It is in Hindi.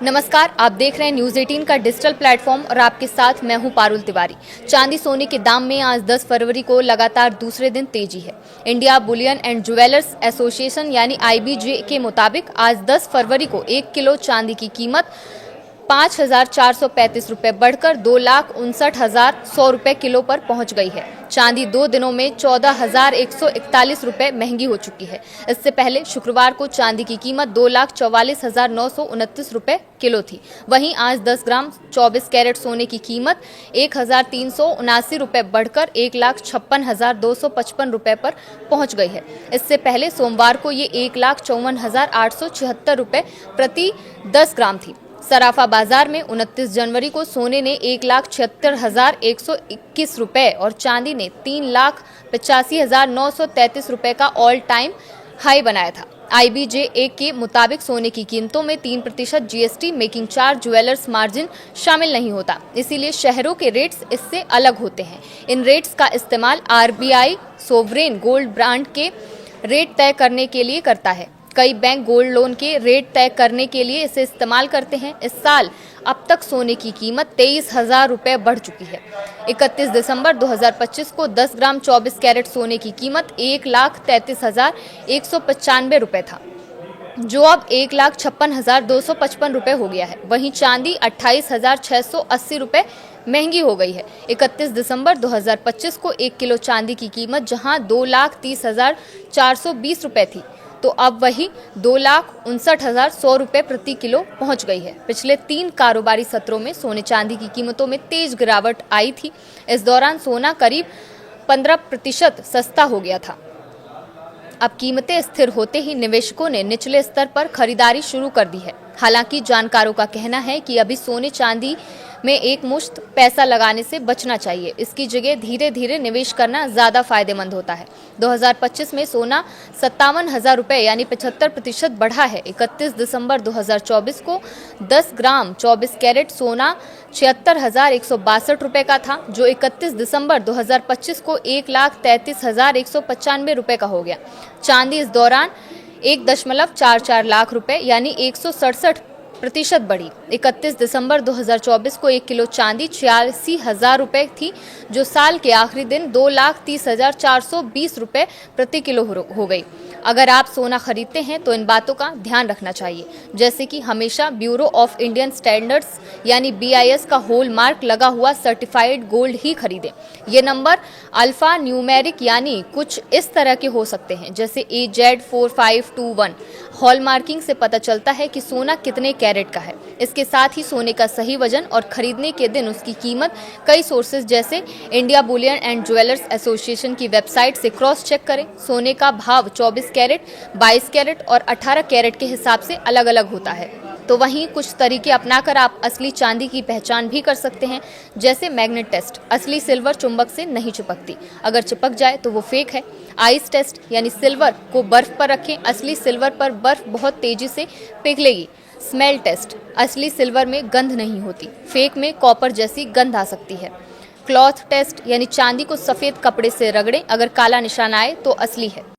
नमस्कार, आप देख रहे हैं न्यूज 18 का डिजिटल प्लेटफॉर्म और आपके साथ मैं हूं पारुल तिवारी। चांदी सोने के दाम में आज 10 फरवरी को लगातार दूसरे दिन तेजी है। India Boolean and jewellers association यानी IBJ के मुताबिक आज 10 फरवरी को 1 किलो चांदी की कीमत 5,435 रुपये बढ़कर 2,59,100 रुपये किलो पर पहुंच गई है। चांदी 2 दिनों में 14,141 रुपये महंगी हो चुकी है। इससे पहले शुक्रवार को चांदी की कीमत 2,44,929 रुपये किलो थी। वहीं आज 10 ग्राम 24 कैरेट सोने की कीमत 1,379 रुपये बढ़कर 1,56,255 रुपये पर पहुंच गई है। इससे पहले सोमवार को ये 1,54,876 रुपये प्रति 10 ग्राम थी। सराफा बाजार में 29 जनवरी को सोने ने 1,76,121 रुपये और चांदी ने 3,85,933 रुपये का ऑल टाइम हाई बनाया था। IBJ के मुताबिक सोने की कीमतों में 3% GST making charge jewellers margin शामिल नहीं होता, इसीलिए शहरों के रेट्स इससे अलग होते हैं। इन रेट्स का इस्तेमाल RBI सोवरेन गोल्ड बॉन्ड के रेट तय करने के लिए करता है। कई बैंक गोल्ड लोन के रेट तय करने के लिए इसे इस्तेमाल करते हैं। इस साल अब तक सोने की कीमत 23,000 रुपये बढ़ चुकी है। 31 दिसंबर 2025 को 10 ग्राम 24 कैरेट सोने की कीमत 1,33,195 रुपये था, जो अब 1,56,255 रुपये हो गया है। वहीं चांदी 28,680 रुपये महंगी हो गई है। 31 दिसंबर 2025 को 1 किलो चांदी की कीमत जहां 2,30,420 रुपये थी, तो अब वही 2,59,100 रुपये प्रति किलो पहुंच गई है। पिछले 3 कारोबारी सत्रों में सोने चांदी की कीमतों में तेज गिरावट आई थी। इस दौरान सोना करीब 15% सस्ता हो गया था। अब कीमतें स्थिर होते ही निवेशकों ने निचले स्तर पर खरीदारी शुरू कर दी है। हालांकि जानकारों का कहना है कि अभी सोने चांदी में एक मुश्त पैसा लगाने से बचना चाहिए। इसकी जगह धीरे धीरे निवेश करना ज्यादा फायदेमंद होता है। 2025 में सोना 57,000 रुपये यानी 75% बढ़ा है। 31 दिसंबर 2024 को 10 ग्राम 24 कैरेट सोना 76,162 रुपये का था, जो 31 दिसंबर 2025 को 1,33,195 रुपये का हो गया। चांदी इस दौरान 1.44 लाख रुपए यानी 167% बढ़ी। 31 दिसंबर 2024 को 1 किलो चांदी 86,000 रुपए थी, जो साल के आखिरी दिन 2,30,420 रुपए प्रति किलो हो गई। अगर आप सोना खरीदते हैं तो इन बातों का ध्यान रखना चाहिए, जैसे कि हमेशा ब्यूरो ऑफ इंडियन स्टैंडर्ड्स यानी BIS का होल मार्क लगा हुआ सर्टिफाइड गोल्ड ही खरीदें। ये नंबर अल्फा न्यूमेरिक यानी कुछ इस तरह के हो सकते हैं, जैसे AZ4521। हॉल मार्किंग से पता चलता है कि सोना कितने कैरेट का है। इसके साथ ही सोने का सही वजन और खरीदने के दिन उसकी कीमत कई सोर्सेज जैसे India Boolean and jewellers association की वेबसाइट से क्रॉस चेक करें। सोने का भाव 24 कैरेट, 22 कैरेट और 18 कैरेट के हिसाब से अलग अलग होता है। तो वहीं कुछ तरीके अपनाकर आप असली चांदी की पहचान भी कर सकते हैं, जैसे मैग्नेट टेस्ट। असली सिल्वर चुंबक से नहीं चिपकती, अगर चिपक जाए तो वो फेक है। आइस टेस्ट यानी सिल्वर को बर्फ पर रखें, असली सिल्वर पर बर्फ बहुत तेजी से पिघलेगी। स्मेल टेस्ट, असली सिल्वर में गंध नहीं होती, फेक में कॉपर जैसी गंध आ सकती है। क्लॉथ टेस्ट यानी चांदी को सफेद कपड़े से रगड़ें, अगर काला निशान आए तो असली है।